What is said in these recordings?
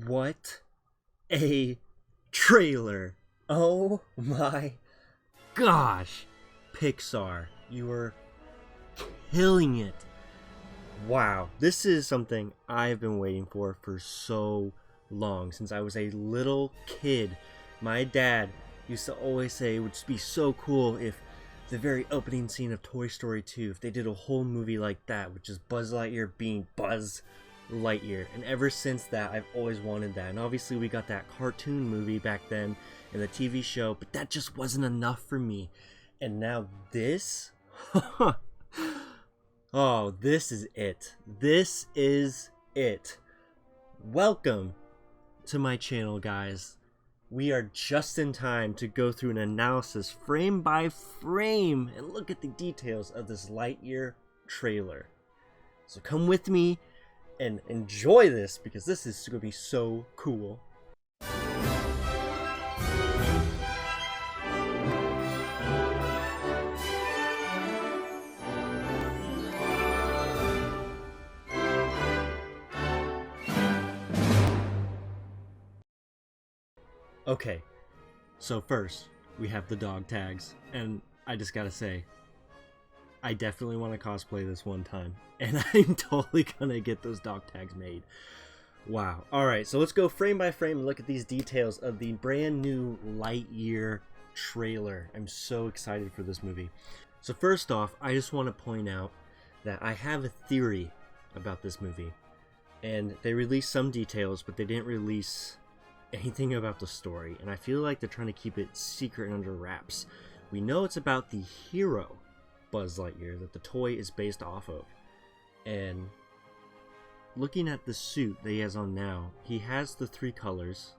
What a trailer! Oh my gosh! Pixar, you are killing it. Wow, this is something I've been waiting for so long. Since I was a little kid, my dad used to always say it would be so cool if the very opening scene of Toy Story 2, if they did a whole movie like that, which is Buzz Lightyear being Buzz Lightyear. And ever since that, I've always wanted that. And obviously we got that cartoon movie back then and the TV show, but that just wasn't enough for me. And now this? Oh, this is it. This is it. Welcome to my channel, guys. We are just in time to go through an analysis frame by frame and look at the details of this Lightyear trailer. So come with me and enjoy this, because this is going to be so cool. Okay, so first we have the dog tags, and I just gotta say, I definitely want to cosplay this one time, and I'm totally gonna get those dog tags made. Wow. Alright, so let's go frame by frame and look at these details of the brand new Lightyear trailer. I'm so excited for this movie. So first off, I just want to point out that I have a theory about this movie, and they released some details, but they didn't release anything about the story, and I feel like they're trying to keep it secret and under wraps. We know it's about the hero Buzz Lightyear that the toy is based off of, and looking at the suit that he has on now, he has the three colors,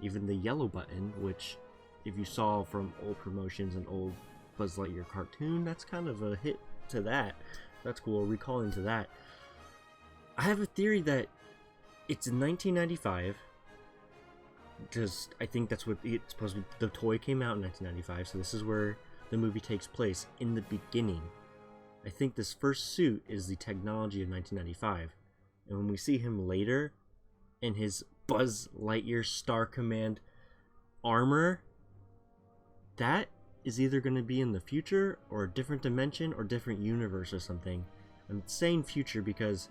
even the yellow button, which if you saw from old promotions and old Buzz Lightyear cartoon, that's kind of a hit to that. That's cool, recalling to that. I have a theory that it's in 1995, because I think that's what it's supposed to be. The toy came out in 1995, so this is where the movie takes place, in the beginning. I think this first suit is the technology of 1995, and when we see him later in his Buzz Lightyear Star Command armor, that is either going to be in the future or a different dimension or different universe or something. I'm saying future because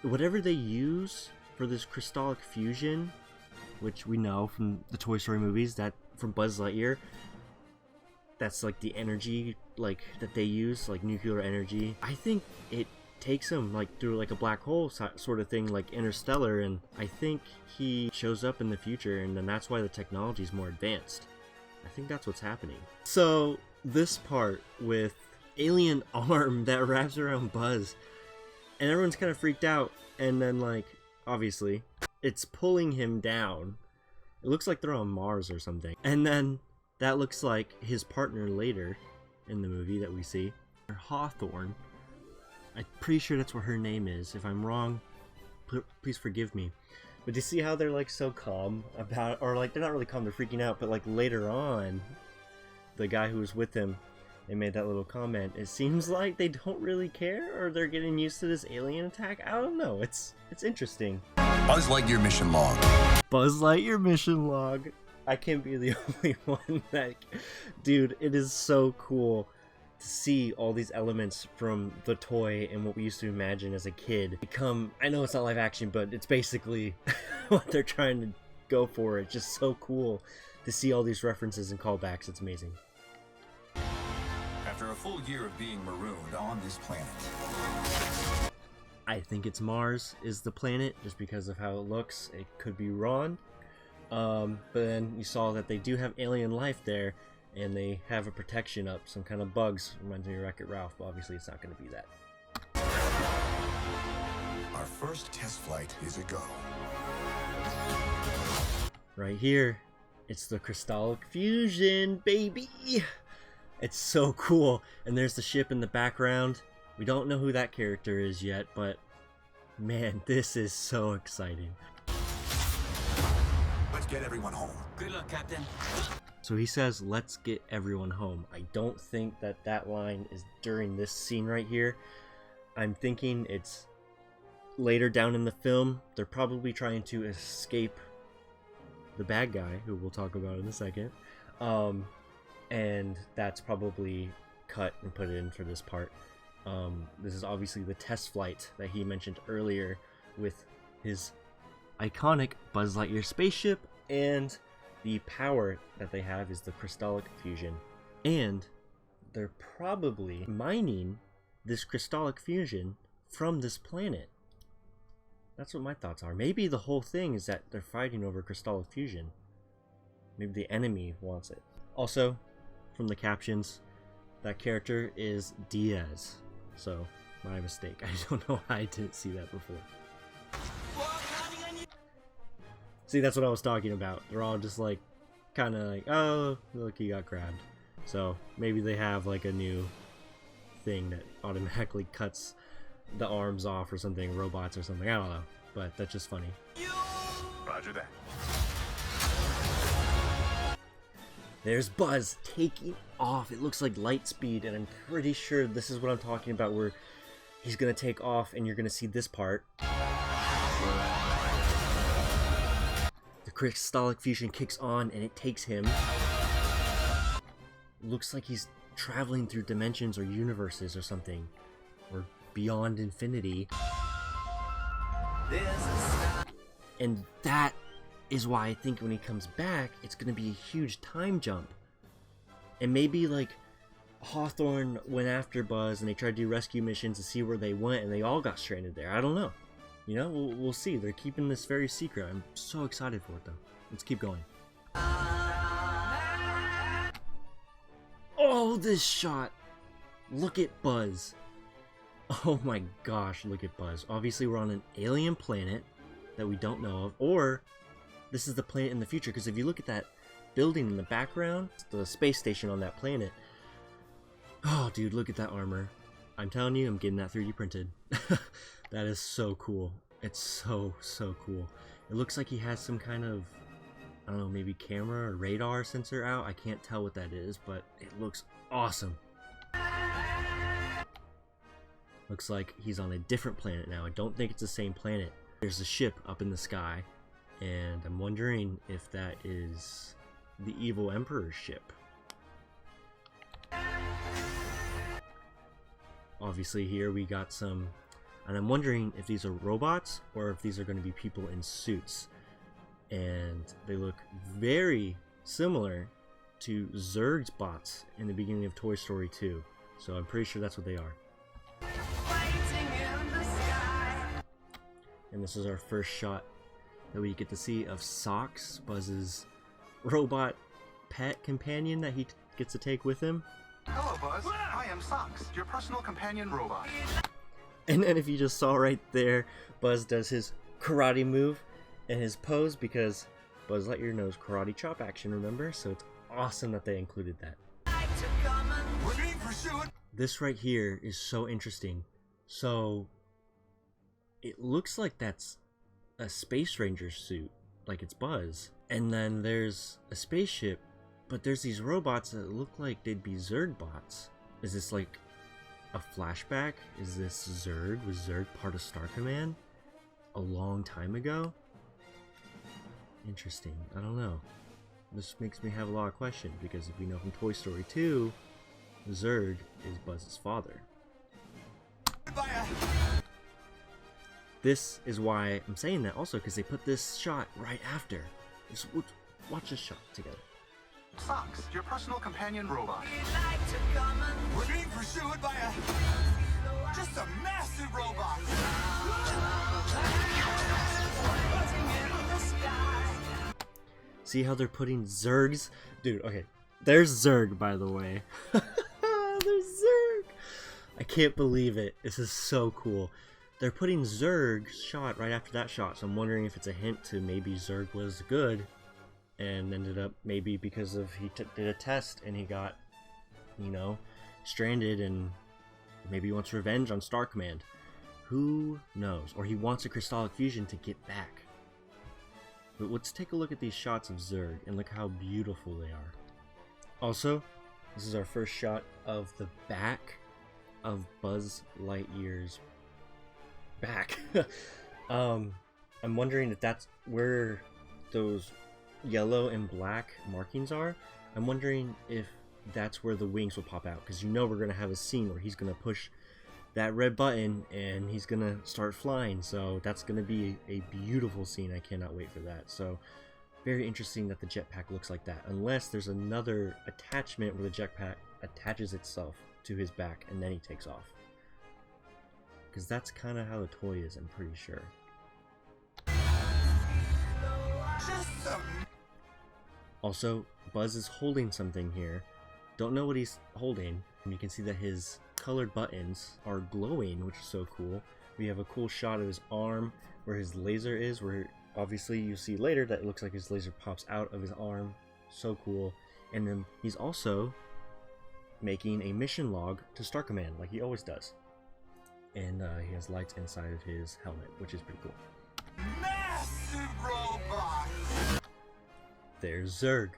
whatever they use for this crystallic fusion, which we know from the Toy Story movies, that from Buzz Lightyear, that's like the energy like that they use, like nuclear energy. I think it takes him like through like a black hole sort of thing, like Interstellar, and I think he shows up in the future, and then that's why the technology is more advanced. I think that's what's happening. So this part with alien arm that wraps around Buzz, and everyone's kind of freaked out, and then like obviously it's pulling him down. It looks like they're on Mars or something. And then that looks like his partner later in the movie that we see, Hawthorne. I'm pretty sure that's what her name is. If I'm wrong, please forgive me. But do you see how they're like so calm about, or like they're not really calm, they're freaking out, but like later on, the guy who was with him, they made that little comment. It seems like they don't really care, or they're getting used to this alien attack. I don't know. It's interesting. Buzz Lightyear mission log. Buzz Lightyear mission log. I can't be the only one that... Dude, it is so cool to see all these elements from the toy and what we used to imagine as a kid become... I know it's not live action, but it's basically what they're trying to go for. It's just so cool to see all these references and callbacks. It's amazing. After a full year of being marooned on this planet, I think it's Mars is the planet, just because of how it looks. It could be wrong. But then you saw that they do have alien life there, and they have a protection up, some kind of bugs. Reminds me of Wreck-It Ralph, but obviously it's not going to be that. our first test flight is a go. Right here, it's the crystallic fusion, baby! It's so cool. And there's the ship in the background. We don't know who that character is yet, but man, this is so exciting. Let's get everyone home. Good luck, Captain. So he says, let's get everyone home. I don't think that that line is during this scene right here. I'm thinking it's later down in the film, they're probably trying to escape the bad guy, who we'll talk about in a second. And that's probably cut and put in for this part. This is obviously the test flight that he mentioned earlier with his iconic Buzz Lightyear spaceship, and the power that they have is the crystallic fusion. And they're probably mining this crystallic fusion from this planet. That's what my thoughts are. Maybe the whole thing is that they're fighting over crystallic fusion. Maybe the enemy wants it. Also, from the captions, that character is Diaz. So, my mistake. I don't know why I didn't see that before. See, that's what I was talking about. They're all just like, kind of like, oh, look, he got grabbed. So, maybe they have like a new thing that automatically cuts the arms off or something, robots or something, I don't know, but that's just funny. Roger that. There's Buzz taking off. It looks like light speed, and I'm pretty sure this is what I'm talking about, where he's gonna take off and you're gonna see this part. The crystallic fusion kicks on and it takes him. Looks like he's traveling through dimensions or universes or something, or beyond infinity. And that is why I think when he comes back, it's going to be a huge time jump. And maybe like Hawthorne went after Buzz and they tried to do rescue missions to see where they went, and they all got stranded there. I don't know. You know, we'll see. They're keeping this very secret. I'm so excited for it though. Let's keep going. Oh, this shot. Look at Buzz. Oh my gosh, look at Buzz. Obviously, we're on an alien planet that we don't know of, or this is the planet in the future, because if you look at that building in the background, it's the space station on that planet. Oh, dude, look at that armor. I'm telling you, I'm getting that 3D printed. That is so cool. It's so cool. It looks like he has some kind of, I don't know, maybe camera or radar sensor out. I can't tell what that is, but it looks awesome. Looks like he's on a different planet now. I don't think it's the same planet. There's a ship up in the sky, and I'm wondering if that is the evil Emperor's ship. Obviously here we got some, and I'm wondering if these are robots or if these are going to be people in suits. And they look very similar to Zurg's bots in the beginning of Toy Story 2. So I'm pretty sure that's what they are. And this is our first shot that we get to see of Socks, Buzz's robot pet companion that he gets to take with him. Hello, Buzz. I am Socks, your personal companion robot. And then if you just saw right there, Buzz does his karate move and his pose, because Buzz Lightyear knows karate chop action, remember? So it's awesome that they included that. This right here is so interesting. So it looks like that's a Space Ranger suit, like it's Buzz. And then there's a spaceship, but there's these robots that look like they'd be Zurg bots. Is this like a flashback? Is this Zurg? Was Zurg part of Star Command a long time ago? Interesting. I don't know. This makes me have a lot of questions, because if we know from Toy Story 2, Zurg is Buzz's father. This is why I'm saying that also, because they put this shot right after. Watch this shot together. Socks, your personal companion robot. We're being pursued by just a massive robot. See how they're putting Zurgs? Dude, okay. There's Zurg, by the way. There's Zurg! I can't believe it. This is so cool. They're putting Zurg's shot right after that shot, so I'm wondering if it's a hint to maybe Zurg was good and ended up, maybe because of he did a test and he got, you know, stranded, and maybe he wants revenge on Star Command. Who knows? Or he wants a crystallic fusion to get back. But let's take a look at these shots of Zurg and look how beautiful they are. Also, this is our first shot of the back of Buzz Lightyear's back. I'm wondering if that's where those yellow and black markings are. I'm wondering if that's where the wings will pop out, because you know we're gonna have a scene where he's gonna push that red button and he's gonna start flying. So that's gonna be a beautiful scene. I cannot wait for that. So very interesting that the jetpack looks like that, unless there's another attachment where the jetpack attaches itself to his back and then he takes off, because that's kind of how the toy is, I'm pretty sure. Also, Buzz is holding something here. Don't know what he's holding. And you can see that his colored buttons are glowing, which is so cool. We have a cool shot of his arm where his laser is, where obviously you see later that it looks like his laser pops out of his arm. So cool. And then he's also making a mission log to Star Command, like he always does. And he has lights inside of his helmet, which is pretty cool. Massive robot! There's Zurg.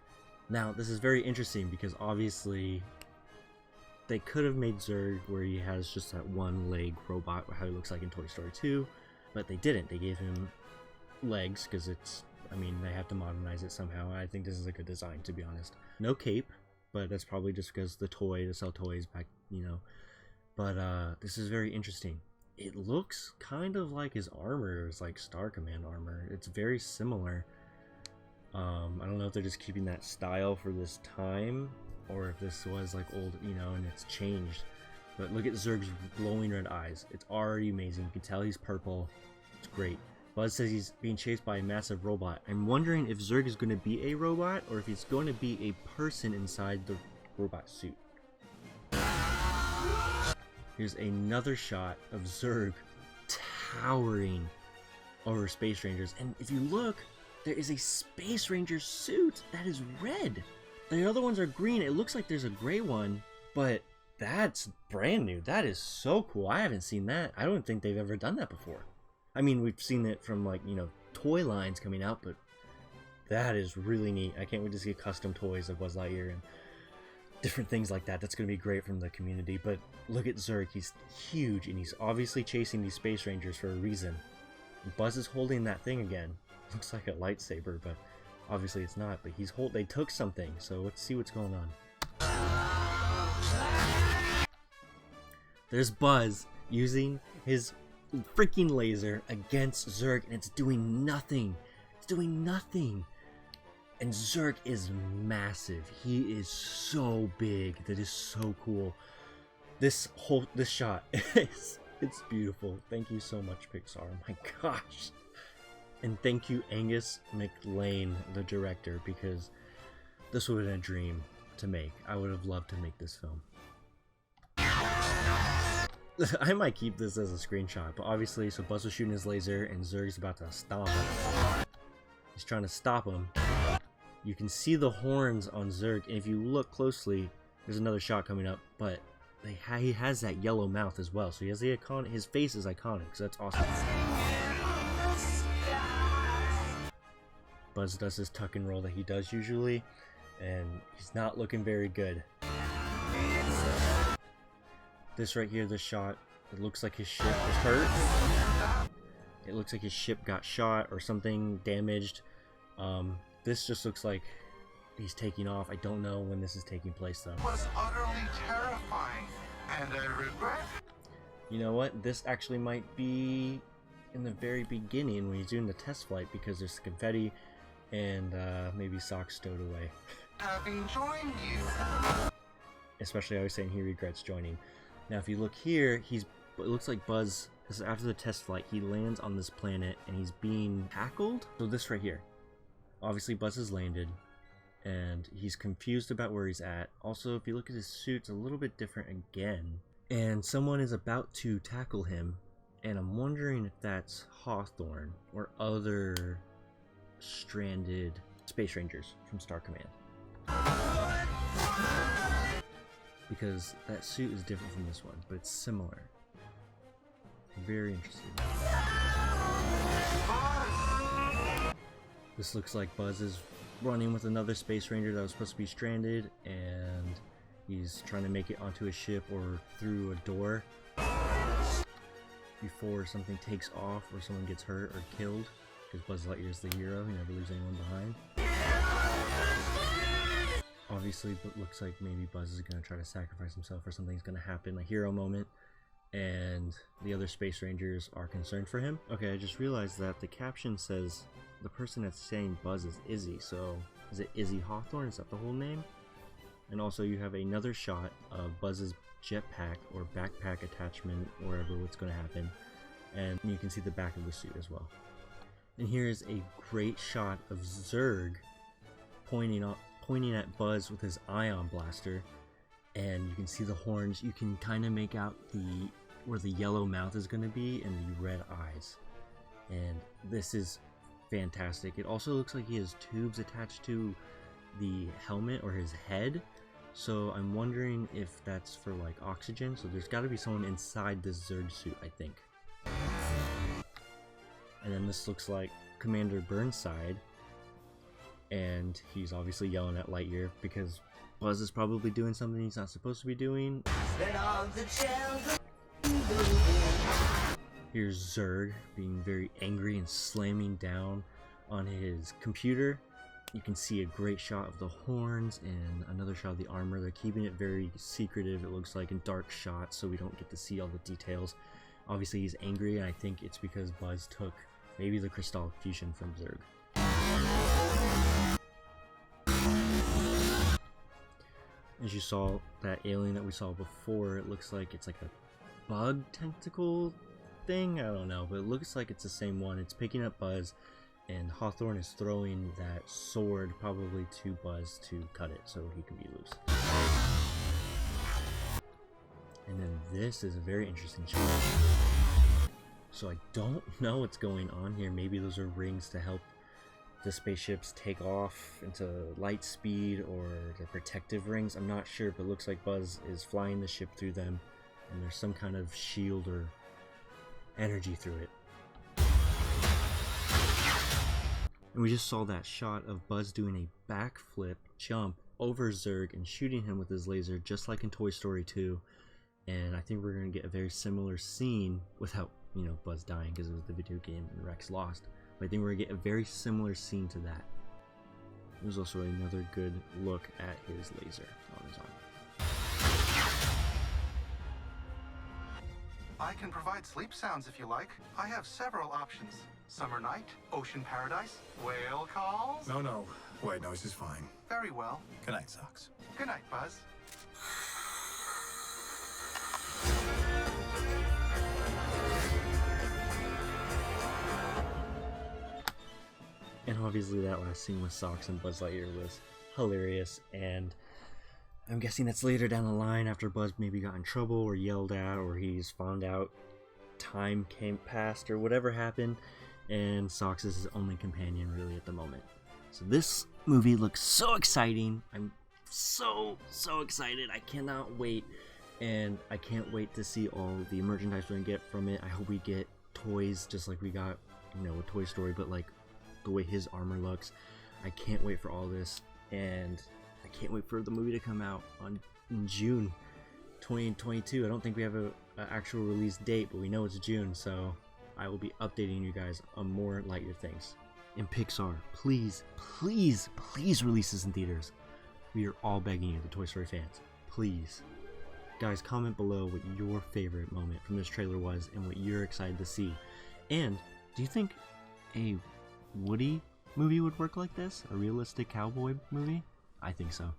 Now, this is very interesting because obviously they could have made Zurg where he has just that one leg robot, how he looks like in Toy Story 2, but they didn't. They gave him legs because it's, I mean, they have to modernize it somehow. I think this is a good design, to be honest. No cape, but that's probably just because the toy, to sell toys back, you know. But this is very interesting. It looks kind of like his armor is like Star Command armor. It's very similar. I don't know if they're just keeping that style for this time, or if this was like old, you know, and it's changed. But look at Zurg's glowing red eyes. It's already amazing. You can tell he's purple. It's great. Buzz says he's being chased by a massive robot. I'm wondering if Zurg is going to be a robot, or if he's going to be a person inside the robot suit. Here's another shot of Zurg towering over Space Rangers. And if you look, there is a Space Ranger suit that is red. The other ones are green. It looks like there's a gray one, but that's brand new. That is so cool. I haven't seen that. I don't think they've ever done that before. I mean, we've seen it from, like, you know, toy lines coming out, but that is really neat. I can't wait to see custom toys of Buzz Lightyear and different things like that. That's going to be great from the community. But look at Zurg. He's huge, and he's obviously chasing these Space Rangers for a reason. Buzz is holding that thing again. Looks like a lightsaber, but obviously it's not. But they took something, so let's see what's going on. There's Buzz using his freaking laser against Zurg, and it's doing nothing. It's doing nothing. And Zurg is massive. He is so big. That is so cool. This shot it's beautiful. Thank you so much, Pixar. My gosh. And thank you, Angus McLean, the director, because this would have been a dream to make. I would have loved to make this film. I might keep this as a screenshot, but obviously, so Buzz was shooting his laser, and Zurg's about to stomp him. He's trying to stop him. You can see the horns on Zurg, and if you look closely, there's another shot coming up, but he has that yellow mouth as well, so he has his face is iconic, so that's awesome. Buzz does his tuck and roll that he does usually, and he's not looking very good. This right here, this shot, it looks like his ship was hurt. It looks like his ship got shot or something damaged. This just looks like he's taking off. I don't know when this is taking place though. It was utterly terrifying, and I regret. You know what? This actually might be in the very beginning when he's doing the test flight, because there's confetti and maybe socks stowed away. Having joined you. Especially I was saying he regrets joining. Now if you look here, it looks like Buzz, this is after the test flight, he lands on this planet and he's being tackled. So this right here. Obviously Buzz has landed and he's confused about where he's at. Also, if you look at his suit, it's a little bit different again. And someone is about to tackle him, and I'm wondering if that's Hawthorne or other stranded Space Rangers from Star Command. Because that suit is different from this one, but it's similar. Very interesting. This looks like Buzz is running with another Space Ranger that was supposed to be stranded, and he's trying to make it onto a ship or through a door. before something takes off or someone gets hurt or killed, because Buzz Lightyear is the hero, he never leaves anyone behind. Obviously, but looks like maybe Buzz is going to try to sacrifice himself or something's going to happen, a hero moment, and the other Space Rangers are concerned for him. Okay, I just realized that the caption says the person that's saying Buzz is Izzy, so is it Izzy Hawthorne? Is that the whole name? And also you have another shot of Buzz's jetpack or backpack attachment, wherever what's going to happen, and you can see the back of the suit as well. And here's a great shot of Zurg pointing at Buzz with his ion blaster, and you can see the horns. You can kind of make out where the yellow mouth is going to be and the red eyes, and this is fantastic. It also looks like he has tubes attached to the helmet or his head, so I'm wondering if that's for like oxygen. So there's got to be someone inside this Zurg suit, I think. And then this looks like Commander Burnside, and he's obviously yelling at Lightyear because Buzz is probably doing something he's not supposed to be doing. Here's Zurg being very angry and slamming down on his computer. You can see a great shot of the horns and another shot of the armor. They're keeping it very secretive, it looks like, in dark shots, so we don't get to see all the details. Obviously he's angry, and I think it's because Buzz took maybe the crystallic fusion from Zurg. As you saw, that alien that we saw before, it looks like it's like a bug tentacle thing, I don't know, but it looks like it's the same one. It's picking up Buzz, and Hawthorne is throwing that sword probably to Buzz to cut it so he can be loose. And then this is a very interesting shot. So I don't know what's going on here. Maybe those are rings to help the spaceships take off into light speed, or the protective rings. I'm not sure, but it looks like Buzz is flying the ship through them, and there's some kind of shield or energy through it. And we just saw that shot of Buzz doing a backflip jump over Zurg and shooting him with his laser, just like in Toy Story 2. And I think we're going to get a very similar scene without, you know, Buzz dying because it was the video game and Rex lost. But I think we're going to get a very similar scene to that. There's also another good look at his laser on his arm. I can provide sleep sounds if you like. I have several options. Summer night, ocean paradise, whale calls. No. White noise is fine. Very well. Good night, Socks. Good night, Buzz. And obviously that last scene with Socks and Buzz Lightyear was hilarious, and I'm guessing that's later down the line after Buzz maybe got in trouble or yelled at, or he's found out time came past or whatever happened, and Socks is his only companion really at the moment. So this movie looks so exciting. I'm so excited. I cannot wait, and I can't wait to see all the merchandise we're gonna get from it. I hope we get toys just like we got, you know, with Toy Story, but like the way his armor looks. I can't wait for all this, and I can't wait for the movie to come out in June 2022. I don't think we have an actual release date, but we know it's June, so I will be updating you guys on more Lightyear things. And Pixar, please release this in theaters. We are all begging you, the Toy Story fans. Please. Guys, comment below what your favorite moment from this trailer was and what you're excited to see. And do you think a Woody movie would work like this? A realistic cowboy movie? I think so.